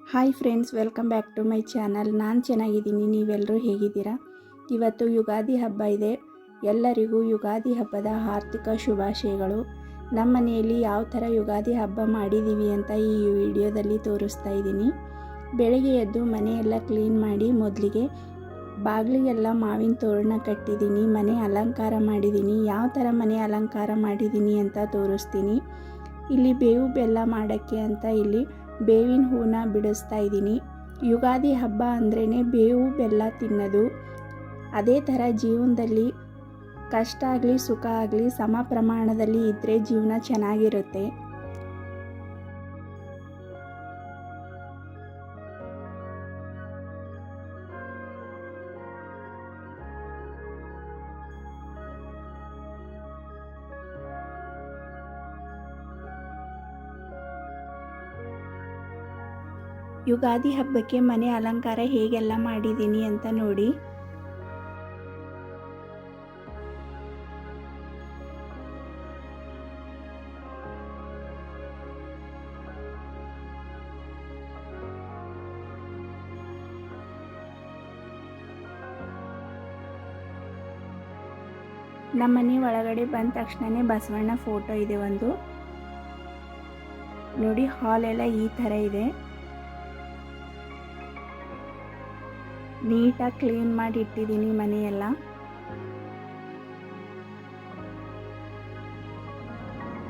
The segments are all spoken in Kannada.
Hi friends, welcome back to my channel. ನಾನು ಚೆನ್ನಾಗಿದ್ದೀನಿ, ನೀವೆಲ್ಲರೂ ಹೇಗಿದ್ದೀರಾ? ಇವತ್ತು ಯುಗಾದಿ ಹಬ್ಬ ಇದೆ. ಎಲ್ಲರಿಗೂ ಯುಗಾದಿ ಹಬ್ಬದ ಆರ್ಥಿಕ ಶುಭಾಶಯಗಳು. ನಮ್ಮ ಮನೆಯಲ್ಲಿ ಯಾವ ಥರ ಯುಗಾದಿ ಹಬ್ಬ ಮಾಡಿದ್ದೀವಿ ಅಂತ ಈ ವಿಡಿಯೋದಲ್ಲಿ ತೋರಿಸ್ತಾ ಇದ್ದೀನಿ. ಬೆಳಗ್ಗೆ ಎದ್ದು ಮನೆಯೆಲ್ಲ ಕ್ಲೀನ್ ಮಾಡಿ ಮೊದಲಿಗೆ ಬಾಗಿಲಿಗೆಲ್ಲ ಮಾವಿನ ತೋರಣ ಕಟ್ಟಿದ್ದೀನಿ, ಮನೆ ಅಲಂಕಾರ ಮಾಡಿದ್ದೀನಿ. ಯಾವ ಥರ ಮನೆ ಅಲಂಕಾರ ಮಾಡಿದ್ದೀನಿ ಅಂತ ತೋರಿಸ್ತೀನಿ. ಇಲ್ಲಿ ಬೇವು ಬೆಲ್ಲ ಮಾಡೋಕ್ಕೆ ಅಂತ ಇಲ್ಲಿ ಬೇವಿನ ಹೂನ ಬಿಡಿಸ್ತಾ ಇದ್ದೀನಿ. ಯುಗಾದಿ ಹಬ್ಬ ಅಂದ್ರೇ ಬೇವು ಬೆಲ್ಲ ತಿನ್ನೋದು. ಅದೇ ಥರ ಜೀವನದಲ್ಲಿ ಕಷ್ಟ ಆಗಲಿ ಸುಖ ಆಗಲಿ ಸಮ ಪ್ರಮಾಣದಲ್ಲಿ ಇದ್ದರೆ ಜೀವನ ಚೆನ್ನಾಗಿರುತ್ತೆ. ಯುಗಾದಿ ಹಬ್ಬಕ್ಕೆ ಮನೆ ಅಲಂಕಾರ ಹೇಗೆಲ್ಲ ಮಾಡಿದ್ದೀನಿ ಅಂತ ನೋಡಿ. ನಮ್ಮನೆ ಒಳಗಡೆ ಬಂದ ತಕ್ಷಣವೇ ಬಸವಣ್ಣ ಫೋಟೋ ಇದೆ ಒಂದು. ನೋಡಿ, ಹಾಲ್ ಎಲ್ಲ ಈ ಥರ ಇದೆ. ನೀಟಾಗಿ ಕ್ಲೀನ್ ಮಾಡಿ ಇಟ್ಟಿದ್ದೀನಿ ಮನೆಯೆಲ್ಲ.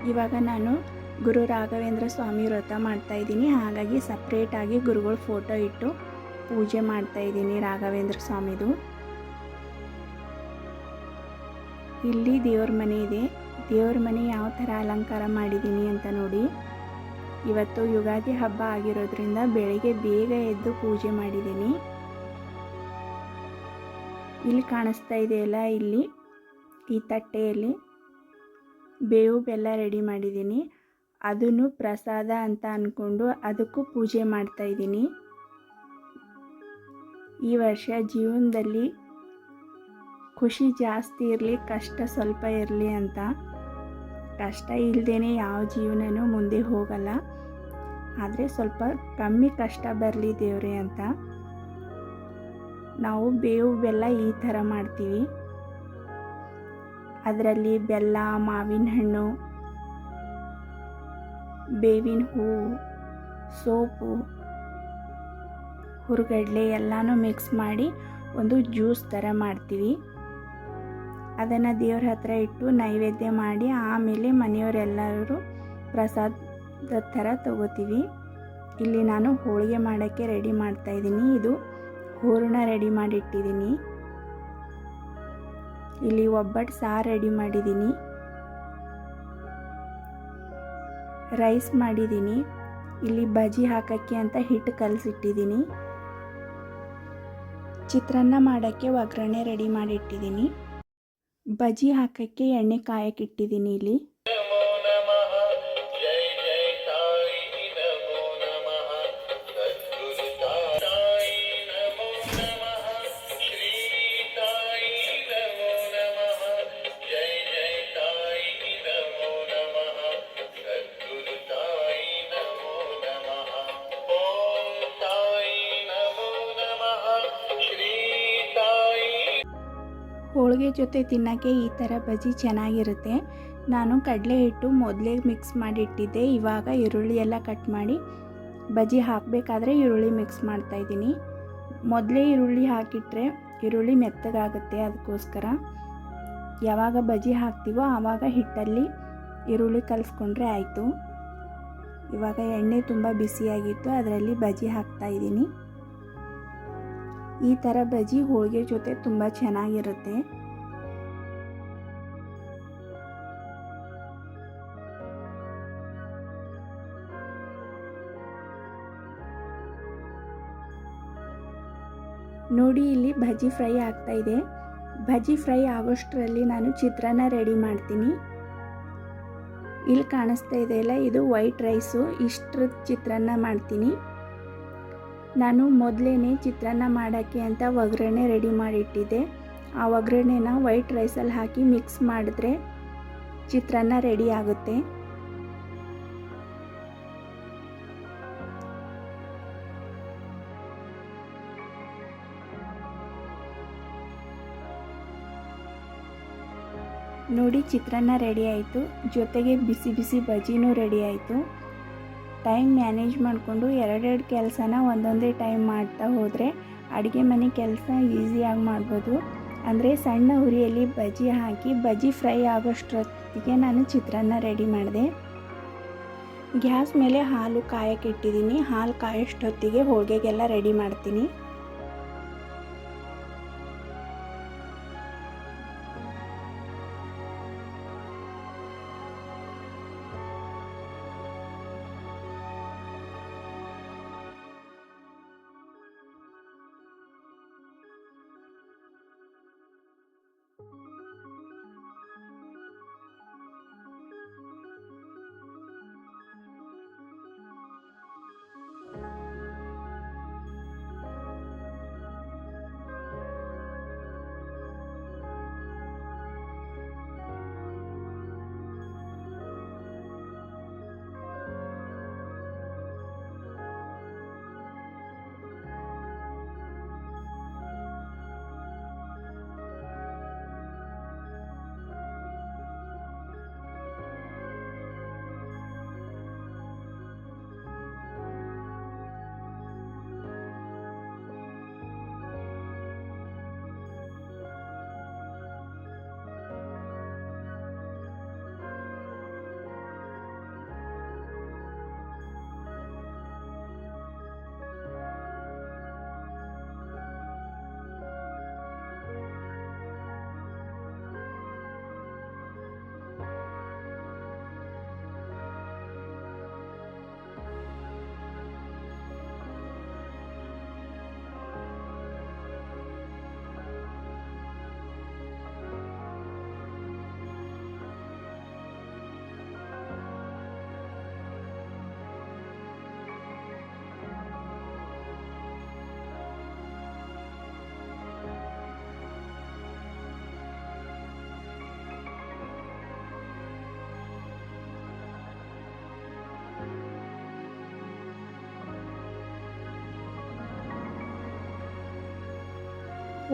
ಇವಾಗ ನಾನು ಗುರು ರಾಘವೇಂದ್ರ ಸ್ವಾಮಿ ವ್ರತ ಮಾಡ್ತಾ ಇದ್ದೀನಿ. ಹಾಗಾಗಿ ಸಪ್ರೇಟಾಗಿ ಗುರುಗಳ ಫೋಟೋ ಇಟ್ಟು ಪೂಜೆ ಮಾಡ್ತಾ ಇದ್ದೀನಿ ರಾಘವೇಂದ್ರ ಸ್ವಾಮಿದು. ಇಲ್ಲಿ ದೇವ್ರ ಮನೆ ಇದೆ. ದೇವ್ರ ಮನೆ ಯಾವ ಥರ ಅಲಂಕಾರ ಮಾಡಿದ್ದೀನಿ ಅಂತ ನೋಡಿ. ಇವತ್ತು ಯುಗಾದಿ ಹಬ್ಬ ಆಗಿರೋದ್ರಿಂದ ಬೆಳಗ್ಗೆ ಬೇಗ ಎದ್ದು ಪೂಜೆ ಮಾಡಿದ್ದೀನಿ. ಇಲ್ಲಿ ಕಾಣಿಸ್ತಾ ಇದೆಯಲ್ಲ, ಇಲ್ಲಿ ಈ ತಟ್ಟೆಯಲ್ಲಿ ಬೇವು ಬೆಲ್ಲ ರೆಡಿ ಮಾಡಿದ್ದೀನಿ. ಅದನ್ನು ಪ್ರಸಾದ ಅಂತ ಅಂದ್ಕೊಂಡು ಅದಕ್ಕೂ ಪೂಜೆ ಮಾಡ್ತಾ ಇದ್ದೀನಿ. ಈ ವರ್ಷ ಜೀವನದಲ್ಲಿ ಖುಷಿ ಜಾಸ್ತಿ ಇರಲಿ, ಕಷ್ಟ ಸ್ವಲ್ಪ ಇರಲಿ ಅಂತ. ಕಷ್ಟ ಇಲ್ಲದೇ ಯಾವ ಜೀವನನೂ ಮುಂದೆ ಹೋಗಲ್ಲ. ಆದರೆ ಸ್ವಲ್ಪ ಕಮ್ಮಿ ಕಷ್ಟ ಬರಲಿ ದೇವ್ರೆ ಅಂತ ನಾವು ಬೇವು ಬೆಲ್ಲ ಈ ಥರ ಮಾಡ್ತೀವಿ. ಅದರಲ್ಲಿ ಬೆಲ್ಲ, ಮಾವಿನ ಹಣ್ಣು, ಬೇವಿನ ಹೂವು, ಸೋಪು, ಹುರುಗಡ್ಲೆ ಎಲ್ಲನೂ ಮಿಕ್ಸ್ ಮಾಡಿ ಒಂದು ಜ್ಯೂಸ್ ಥರ ಮಾಡ್ತೀವಿ. ಅದನ್ನು ದೇವ್ರ ಹತ್ರ ಇಟ್ಟು ನೈವೇದ್ಯ ಮಾಡಿ ಆಮೇಲೆ ಮನೆಯವರೆಲ್ಲರೂ ಪ್ರಸಾದ ಥರ ತಗೋತೀವಿ. ಇಲ್ಲಿ ನಾನು ಹೋಳಿಗೆ ಮಾಡೋಕ್ಕೆ ರೆಡಿ ಮಾಡ್ತಾಯಿದ್ದೀನಿ. ಇದು ಹೂರಣ ರೆಡಿ ಮಾಡಿಟ್ಟಿದ್ದೀನಿ. ಇಲ್ಲಿ ಒಬ್ಬಟ್ಟು ಸಾರು ರೆಡಿ ಮಾಡಿದ್ದೀನಿ. ರೈಸ್ ಮಾಡಿದ್ದೀನಿ. ಇಲ್ಲಿ ಬಜ್ಜಿ ಹಾಕೋಕ್ಕೆ ಅಂತ ಹಿಟ್ಟು ಕಲಸಿಟ್ಟಿದ್ದೀನಿ. ಚಿತ್ರಾನ್ನ ಮಾಡೋಕ್ಕೆ ಒಗ್ಗರಣೆ ರೆಡಿ ಮಾಡಿಟ್ಟಿದ್ದೀನಿ. ಬಜ್ಜಿ ಹಾಕೋಕ್ಕೆ ಎಣ್ಣೆ ಕಾಯಕ್ಕೆ ಇಟ್ಟಿದ್ದೀನಿ. ಇಲ್ಲಿ ಹೋಳಿಗೆ ಜೊತೆ ತಿನ್ನೋಕ್ಕೆ ಈ ಥರ ಬಜ್ಜಿ ಚೆನ್ನಾಗಿರುತ್ತೆ. ನಾನು ಕಡಲೆ ಹಿಟ್ಟು ಮೊದಲೇ ಮಿಕ್ಸ್ ಮಾಡಿ ಇಟ್ಟಿದ್ದೆ. ಇವಾಗ ಈರುಳ್ಳಿ ಎಲ್ಲ ಕಟ್ ಮಾಡಿ ಬಜ್ಜಿ ಹಾಕಬೇಕಾದ್ರೆ ಈರುಳ್ಳಿ ಮಿಕ್ಸ್ ಮಾಡ್ತಾಯಿದ್ದೀನಿ. ಮೊದಲೇ ಈರುಳ್ಳಿ ಹಾಕಿಟ್ರೆ ಈರುಳ್ಳಿ ಮೆತ್ತಗಾಗುತ್ತೆ. ಅದಕ್ಕೋಸ್ಕರ ಯಾವಾಗ ಬಜ್ಜಿ ಹಾಕ್ತೀವೋ ಆವಾಗ ಹಿಟ್ಟಲ್ಲಿ ಈರುಳ್ಳಿ ಕಲಿಸ್ಕೊಂಡ್ರೆ ಆಯಿತು. ಇವಾಗ ಎಣ್ಣೆ ತುಂಬ ಬಿಸಿಯಾಗಿತ್ತು, ಅದರಲ್ಲಿ ಬಜ್ಜಿ ಹಾಕ್ತಾಯಿದ್ದೀನಿ. ಈ ಥರ ಬಜ್ಜಿ ಹೋಳಿಗೆ ಜೊತೆ ತುಂಬ ಚೆನ್ನಾಗಿರುತ್ತೆ. ನೋಡಿ, ಇಲ್ಲಿ ಬಜ್ಜಿ ಫ್ರೈ ಆಗ್ತಾ ಇದೆ. ಬಜ್ಜಿ ಫ್ರೈ ಆಗೋಷ್ಟರಲ್ಲಿ ನಾನು ಚಿತ್ರಾನ್ನ ರೆಡಿ ಮಾಡ್ತೀನಿ. ಇಲ್ಲಿ ಕಾಣಿಸ್ತಾ ಇದೆಯಲ್ಲ, ಇದು ವೈಟ್ ರೈಸು. ಇಷ್ಟರ ಚಿತ್ರಾನ್ನ ಮಾಡ್ತೀನಿ. ನಾನು ಮೊದಲೇ ಚಿತ್ರಾನ್ನ ಮಾಡೋಕ್ಕೆ ಅಂತ ಒಗ್ಗರಣೆ ರೆಡಿ ಮಾಡಿಟ್ಟಿದ್ದೆ. ಆ ಒಗ್ಗರಣೆನ ವೈಟ್ ರೈಸಲ್ಲಿ ಹಾಕಿ ಮಿಕ್ಸ್ ಮಾಡಿದ್ರೆ ಚಿತ್ರಾನ್ನ ರೆಡಿ ಆಗುತ್ತೆ. ನೋಡಿ ಚಿತ್ರಾನ್ನ ರೆಡಿ ಆಯಿತು, ಜೊತೆಗೆ ಬಿಸಿ ಬಿಸಿ ಬಜ್ಜಿನೂ ರೆಡಿ ಆಯಿತು. ಟೈಮ್ ಮ್ಯಾನೇಜ್ ಮಾಡಿಕೊಂಡು ಎರಡೆರಡು ಕೆಲಸನ ಒಂದೊಂದೇ ಟೈಮ್ ಮಾಡ್ತಾ ಹೋದರೆ ಅಡುಗೆ ಮನೆ ಕೆಲಸ ಈಸಿಯಾಗಿ ಮಾಡ್ಬೋದು. ಅಂದರೆ ಸಣ್ಣ ಉರಿಯಲ್ಲಿ ಬಜ್ಜಿ ಹಾಕಿ ಬಜ್ಜಿ ಫ್ರೈ ಆಗೋಷ್ಟೊತ್ತಿಗೆ ನಾನು ಚಿತ್ರಾನ್ನ ರೆಡಿ ಮಾಡಿದೆ. ಗ್ಯಾಸ್ ಮೇಲೆ ಹಾಲು ಕಾಯಕ್ಕೆ ಇಟ್ಟಿದ್ದೀನಿ. ಹಾಲು ಕಾಯೋಷ್ಟೊತ್ತಿಗೆ ಹೋಳಿಗೆಗೆಲ್ಲ ರೆಡಿ ಮಾಡ್ತೀನಿ.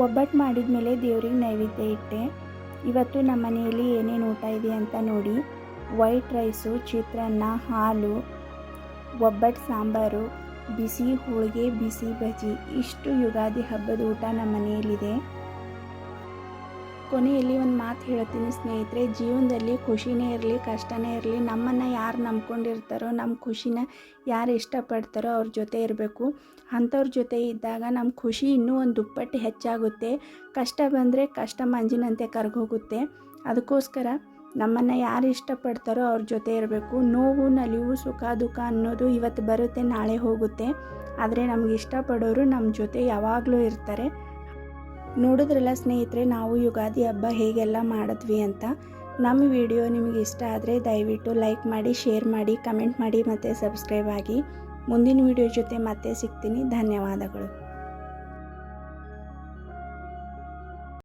ಒಬ್ಬಟ್ಟು ಮಾಡಿದ ಮೇಲೆ ದೇವ್ರಿಗೆ ನೈವೇದ್ಯ ಇಟ್ಟೆ. ಇವತ್ತು ನಮ್ಮ ಮನೆಯಲ್ಲಿ ಏನೇನು ಊಟ ಇದೆ ಅಂತ ನೋಡಿ. ವೈಟ್ ರೈಸು, ಚಿತ್ರಾನ್ನ, ಹಾಲು, ಒಬ್ಬಟ್ಟು ಸಾಂಬಾರು, ಬಿಸಿ ಹೋಳಿಗೆ, ಬಿಸಿ ಬಜ್ಜಿ, ಇಷ್ಟು ಯುಗಾದಿ ಹಬ್ಬದ ಊಟ ನಮ್ಮ ಮನೆಯಲ್ಲಿದೆ. ಕೊನೆಯಲ್ಲಿ ಒಂದು ಮಾತು ಹೇಳ್ತೀನಿ ಸ್ನೇಹಿತರೆ, ಜೀವನದಲ್ಲಿ ಖುಷಿನೇ ಇರಲಿ ಕಷ್ಟನೇ ಇರಲಿ, ನಮ್ಮನ್ನು ಯಾರು ನಂಬ್ಕೊಂಡಿರ್ತಾರೋ, ನಮ್ಮ ಖುಷಿನ ಯಾರು ಇಷ್ಟಪಡ್ತಾರೋ ಅವ್ರ ಜೊತೆ ಇರಬೇಕು. ಅಂಥವ್ರ ಜೊತೆ ಇದ್ದಾಗ ನಮ್ಮ ಖುಷಿ ಇನ್ನೂ ಒಂದು ದುಪ್ಪಟ್ಟು ಹೆಚ್ಚಾಗುತ್ತೆ. ಕಷ್ಟ ಬಂದರೆ ಕಷ್ಟ ಮಂಜಿನಂತೆ ಕರಗೋಗುತ್ತೆ. ಅದಕ್ಕೋಸ್ಕರ ನಮ್ಮನ್ನು ಯಾರು ಇಷ್ಟಪಡ್ತಾರೋ ಅವ್ರ ಜೊತೆ ಇರಬೇಕು. ನೋವು, ನಲಿವು, ಸುಖ, ದುಃಖ ಅನ್ನೋದು ಇವತ್ತು ಬರುತ್ತೆ, ನಾಳೆ ಹೋಗುತ್ತೆ. ಆದರೆ ನಮ್ಗೆ ಇಷ್ಟಪಡೋರು ನಮ್ಮ ಜೊತೆ ಯಾವಾಗಲೂ ಇರ್ತಾರೆ. ನೋಡಿದ್ರಲ್ಲ ಸ್ನೇಹಿತರೆ, ನಾವು ಯುಗಾದಿ ಹಬ್ಬ ಹೇಗೆಲ್ಲ ಮಾಡಿದ್ವಿ ಅಂತ. ನಮ್ಮ ವಿಡಿಯೋ ನಿಮಗೆ ಇಷ್ಟ ಆದರೆ ದಯವಿಟ್ಟು ಲೈಕ್ ಮಾಡಿ, ಶೇರ್ ಮಾಡಿ, ಕಮೆಂಟ್ ಮಾಡಿ ಮತ್ತು ಸಬ್ಸ್ಕ್ರೈಬ್ ಆಗಿ. ಮುಂದಿನ ವಿಡಿಯೋ ಜೊತೆ ಮತ್ತೆ ಸಿಗ್ತೀನಿ. ಧನ್ಯವಾದಗಳು.